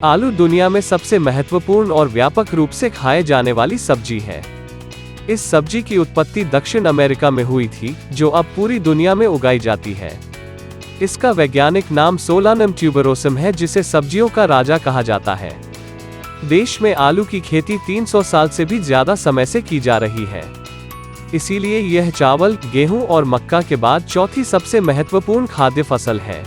आलू दुनिया में सबसे महत्वपूर्ण और व्यापक रूप से खाए जाने वाली सब्जी है। इस सब्जी की उत्पत्ति दक्षिण अमेरिका में हुई थी, जो अब पूरी दुनिया में उगाई जाती है। इसका वैज्ञानिक नाम सोलानम ट्यूबरोसम है, जिसे सब्जियों का राजा कहा जाता है। देश में आलू की खेती 300 साल से भी ज्यादा समय से की जा रही है। इसीलिए यह चावल, गेहूं और मक्का के बाद चौथी सबसे महत्वपूर्ण खाद्य फसल है।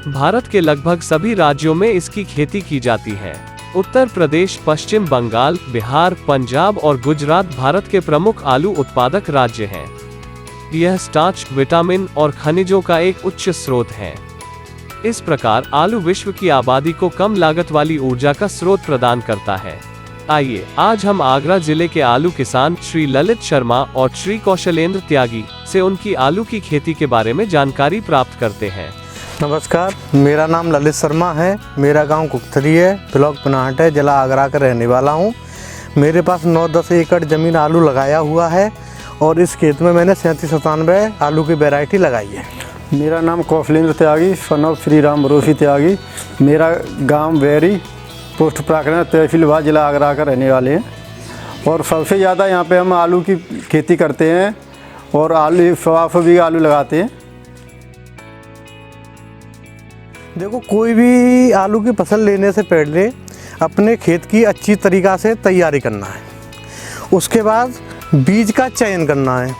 भारत के लगभग सभी राज्यों में इसकी खेती की जाती है। उत्तर प्रदेश, पश्चिम बंगाल, बिहार, पंजाब और गुजरात भारत के प्रमुख आलू उत्पादक राज्य हैं। यह स्टार्च, विटामिन और खनिजों का एक उच्च स्रोत है। इस प्रकार आलू विश्व की आबादी को कम लागत वाली ऊर्जा का स्रोत प्रदान करता है। आइए आज हम आगरा जिले के आलू किसान श्री ललित शर्मा और श्री कौशलेंद्र त्यागी से उनकी आलू की खेती के बारे में जानकारी प्राप्त करते हैं। नमस्कार, मेरा नाम ललित शर्मा है। मेरा गांव कुकथरी है, ब्लॉक पनाहट है, जिला आगरा का रहने वाला हूं। मेरे पास 9-10 एकड़ ज़मीन आलू लगाया हुआ है और इस खेत में मैंने 3797 आलू की वैरायटी लगाई है। मेरा नाम कौशलेंद्र त्यागी, सन ऑफ श्री राम भरोसी त्यागी। मेरा गांव बैरी, पोस्ट प्राकरण, तहसील वा, जिला आगरा का रहने वाले हैं। और सबसे ज़्यादा यहाँ पे हम आलू की खेती करते हैं और आलू सवा भी आलू लगाते हैं। देखो, कोई भी आलू की फसल लेने से पहले अपने खेत की अच्छी तरीक़ा से तैयारी करना है। उसके बाद बीज का चयन करना है।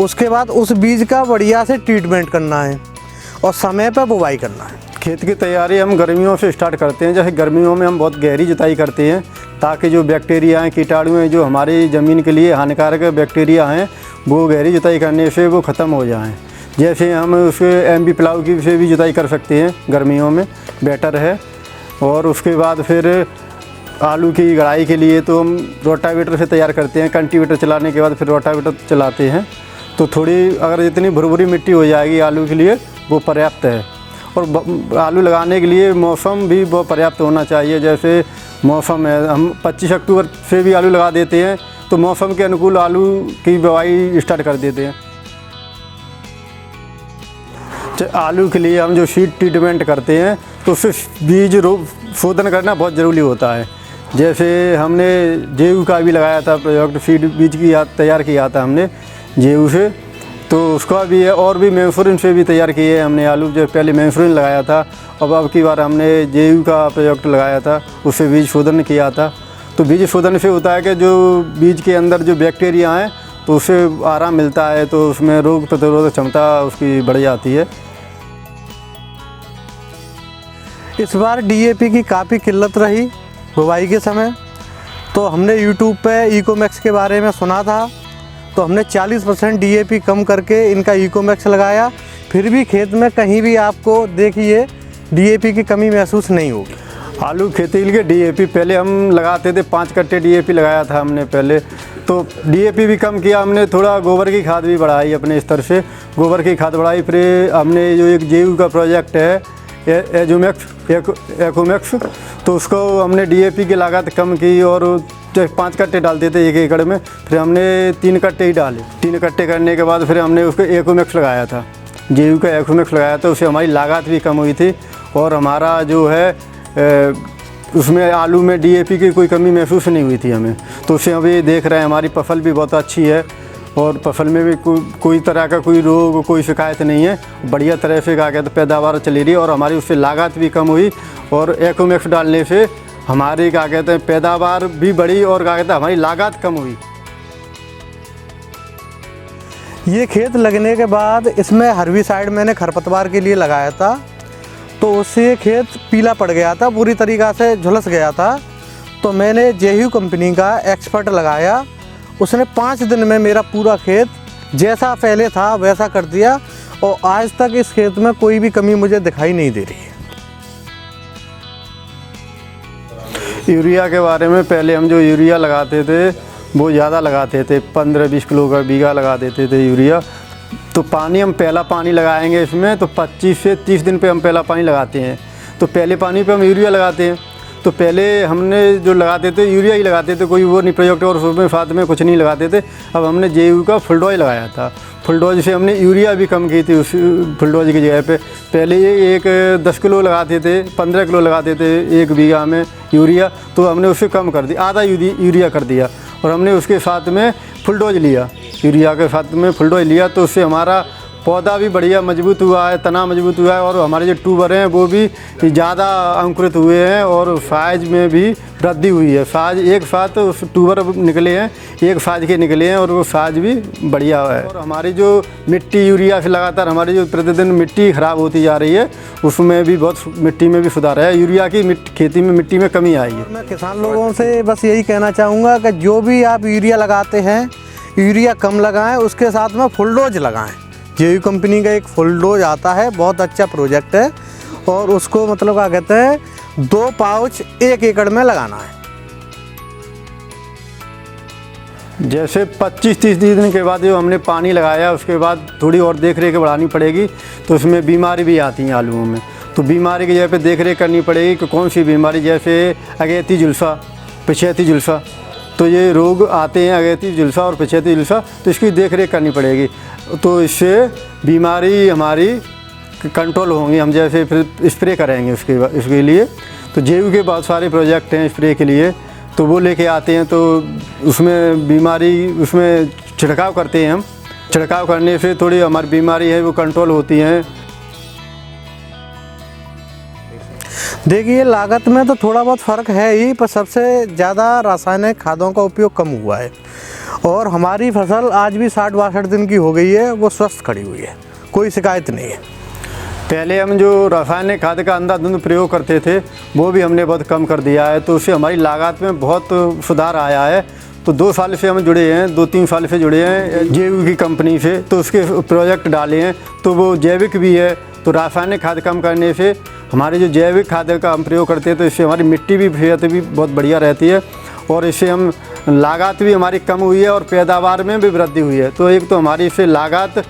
उसके बाद उस बीज का बढ़िया से ट्रीटमेंट करना है और समय पर बुवाई करना है। खेत की तैयारी हम गर्मियों से स्टार्ट करते हैं। जैसे गर्मियों में हम बहुत गहरी जुताई करते हैं ताकि जो बैक्टीरिया हैं, कीटाणु हैं, जो हमारी ज़मीन के लिए हानिकारक बैक्टीरिया हैं, वो गहरी जुताई करने से वो ख़त्म हो जाएं। जैसे हम उसके एमबी प्लाऊ की से भी जुताई कर सकते हैं, गर्मियों में बेटर है। और उसके बाद फिर आलू की गड़ाई के लिए तो हम रोटावेटर से तैयार करते हैं। कल्टीवेटर चलाने के बाद फिर रोटावेटर चलाते हैं। तो थोड़ी अगर जितनी भुरभुरी मिट्टी हो जाएगी आलू के लिए, वो पर्याप्त है। और आलू लगाने के लिए मौसम भी बहुत पर्याप्त होना चाहिए। जैसे मौसम है, हम 25 अक्टूबर से भी आलू लगा देते हैं, तो मौसम के अनुकूल आलू की बुवाई स्टार्ट कर देते हैं। आलू के लिए हम जो सीड ट्रीटमेंट करते हैं तो उससे बीज शोधन करना बहुत ज़रूरी होता है। जैसे हमने जेयू का भी लगाया था प्रोजेक्ट, सीड बीज की तैयार किया था हमने जेयू से, तो उसका भी है। और भी मैंफ्लोरिन से भी तैयार किए हमने आलू। जो पहले मैंफ्लोरिन लगाया था, अब की बार हमने जेयू का प्रोजेक्ट लगाया था, उससे बीज शोधन किया था। तो बीज शोधन से होता है कि जो बीज के अंदर जो बैक्टीरिया हैं तो उससे आराम मिलता है, तो उसमें रोग प्रतिरोधक क्षमता उसकी बढ़ जाती है। इस बार डीएपी की काफ़ी किल्लत रही बुवाई के समय। तो हमने यूट्यूब पे इकोमैक्स के बारे में सुना था, तो हमने 40% डीएपी कम करके इनका इकोमैक्स लगाया। फिर भी खेत में कहीं भी आपको देखिए डीएपी की कमी महसूस नहीं होगी। आलू खेती के लिए डीएपी पहले हम लगाते थे, 5 कट्टे डीएपी लगाया था हमने पहले। तो डीएपी भी कम किया हमने, थोड़ा गोबर की खाद भी बढ़ाई अपने स्तर से, गोबर की खाद बढ़ाई। फिर हमने जो एक जेयू का प्रोजेक्ट है एकोमैक्स, तो उसको हमने डीएपी की लागत कम की और 5 कट्टे डालते थे 1 एकड़ में, फिर हमने 3 कट्टे ही डाले। 3 कट्टे करने के बाद फिर हमने उसको एकोमैक्स लगाया था, जेयू का एकोमैक्स लगाया था। उससे हमारी लागत भी कम हुई थी और हमारा जो है उसमें आलू में डीएपी की कोई कमी महसूस नहीं हुई थी हमें। तो उससे अभी देख रहे हैं हमारी फसल भी बहुत अच्छी है और फसल में भी कोई तरह का कोई रोग, कोई शिकायत नहीं है। बढ़िया तरह से क्या कहते पैदावार चली रही है और हमारी उससे लागत भी कम हुई। और एकोमैक्स डालने से हमारी क्या कहते हैं पैदावार भी बढ़ी और क्या कहते हैं हमारी लागत कम हुई। ये खेत लगने के बाद इसमें हर्बिसाइड मैंने खरपतवार के लिए लगाया था, तो उससे ये खेत पीला पड़ गया था, पूरी तरीक़ा से झुलस गया था। तो मैंने जेयू कंपनी का एक्सपर्ट लगाया, उसने 5 दिन में मेरा पूरा खेत जैसा पहले था वैसा कर दिया और आज तक इस खेत में कोई भी कमी मुझे दिखाई नहीं दे रही है। यूरिया के बारे में, पहले हम जो यूरिया लगाते थे वो ज़्यादा लगाते थे, 15-20 किलो का बीघा लगा देते थे यूरिया। तो पानी हम पहला पानी लगाएंगे इसमें तो 25 से 30 दिन पे हम पहला पानी लगाते हैं। तो पहले पानी पे हम यूरिया लगाते हैं, तो पहले हमने जो लगाते थे यूरिया ही लगाते थे, कोई वो नहीं प्रोजेक्ट और उसमें साथ में कुछ नहीं लगाते थे। अब हमने JU का फुल डोज लगाया था। फुल डोज से हमने यूरिया भी कम की थी उस फुल डोज की जगह पे। पहले ये 10 किलो लगाते थे, 15 किलो लगाते थे 1 बीघा में यूरिया, तो हमने उससे कम कर दिया, आधा यूरिया कर दिया। और हमने उसके साथ में फुल डोज लिया, यूरिया के साथ में फुल डोज लिया, तो उससे हमारा पौधा भी बढ़िया मजबूत हुआ है, तना मजबूत हुआ है, और हमारे जो ट्यूबर हैं वो भी ज़्यादा अंकुरित हुए हैं और साइज में भी वृद्धि हुई है। साइज एक साथ उस ट्यूबर निकले हैं, एक साइज के निकले हैं और वो साइज भी बढ़िया है। और हमारी जो मिट्टी यूरिया से लगातार हमारी जो प्रतिदिन मिट्टी ख़राब होती जा रही है, उसमें भी बहुत मिट्टी में भी सुधार है। यूरिया की खेती में मिट्टी में कमी आई है। मैं किसान लोगों से बस यही कहना चाहूँगा कि जो भी आप यूरिया लगाते हैं, यूरिया कम लगाएं, उसके साथ में फुल डोज लगाएं। JU कंपनी का एक फुल डोज आता है, बहुत अच्छा प्रोजेक्ट है, और उसको मतलब क्या कहते हैं 2 पाउच 1 एकड़ में लगाना है। जैसे 25-30 दिन के बाद जो हमने पानी लगाया, उसके बाद थोड़ी और देख रेख बढ़ानी पड़ेगी, तो उसमें बीमारी भी आती हैं आलूओं में। तो बीमारी की जगह पे देख रेख करनी पड़ेगी कि कौन सी बीमारी, जैसे अगेती जुलसा, पिछैती जुलसा, तो ये रोग आते हैं अगेती जुलसा और पिछैती जुलसा, तो इसकी देख रेख करनी पड़ेगी। तो इससे बीमारी हमारी कंट्रोल होंगी। हम जैसे फिर स्प्रे करेंगे इसके लिए, तो JU के बहुत सारे प्रोजेक्ट हैं स्प्रे के लिए, तो वो लेके आते हैं, तो उसमें बीमारी उसमें छिड़काव करते हैं हम। छिड़काव करने से थोड़ी हमारी बीमारी है वो कंट्रोल होती है। देखिए, लागत में तो थोड़ा बहुत फ़र्क है ही, पर सबसे ज़्यादा रासायनिक खादों का उपयोग कम हुआ है, और हमारी फसल आज भी 60-62 दिन की हो गई है, वो स्वस्थ खड़ी हुई है, कोई शिकायत नहीं है। पहले हम जो रासायनिक खाद का अंधाधुंध प्रयोग करते थे वो भी हमने बहुत कम कर दिया है, तो उससे हमारी लागत में बहुत सुधार आया है। तो 2 साल से हम जुड़े हैं, 2-3 साल से जुड़े हैं JU की कंपनी से, तो उसके प्रोजेक्ट डाले हैं, तो वो जैविक भी है। तो रासायनिक खाद कम करने से हमारे जो जैविक खाद का हम प्रयोग करते हैं, तो इससे हमारी मिट्टी भी सेहत भी बहुत बढ़िया रहती है, और इससे हम लागत भी हमारी कम हुई है और पैदावार में भी वृद्धि हुई है। तो एक तो हमारी इससे लागत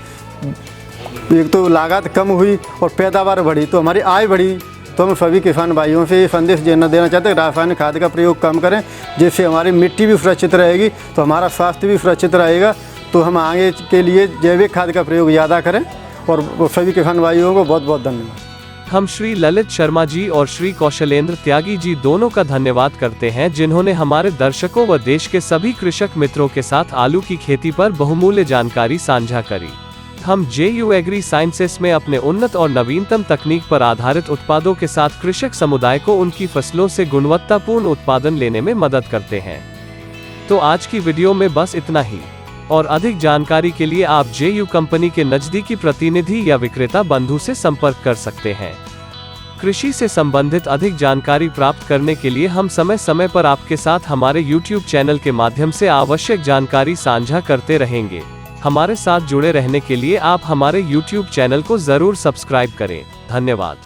कम हुई और पैदावार बढ़ी, तो हमारी आय बढ़ी। तो हम सभी किसान भाइयों से ये संदेश देना चाहते हैं, रासायनिक खाद का प्रयोग कम करें, जिससे हमारी मिट्टी भी सुरक्षित रहेगी, तो हमारा स्वास्थ्य भी सुरक्षित रहेगा। तो हम आगे के लिए जैविक खाद का प्रयोग ज़्यादा करें, और सभी किसान भाइयों को बहुत बहुत धन्यवाद। हम श्री ललित शर्मा जी और श्री कौशलेंद्र त्यागी जी दोनों का धन्यवाद करते हैं, जिन्होंने हमारे दर्शकों व देश के सभी कृषक मित्रों के साथ आलू की खेती पर बहुमूल्य जानकारी साझा करी। हम JU एग्री साइंसेस में अपने उन्नत और नवीनतम तकनीक पर आधारित उत्पादों के साथ कृषक समुदाय को उनकी फसलों से गुणवत्तापूर्ण उत्पादन लेने में मदद करते हैं। तो आज की वीडियो में बस इतना ही, और अधिक जानकारी के लिए आप JU कंपनी के नजदीकी प्रतिनिधि या विक्रेता बंधु से संपर्क कर सकते हैं। कृषि से संबंधित अधिक जानकारी प्राप्त करने के लिए हम समय समय पर आपके साथ हमारे YouTube चैनल के माध्यम से आवश्यक जानकारी साझा करते रहेंगे। हमारे साथ जुड़े रहने के लिए आप हमारे YouTube चैनल को जरूर सब्सक्राइब करें। धन्यवाद।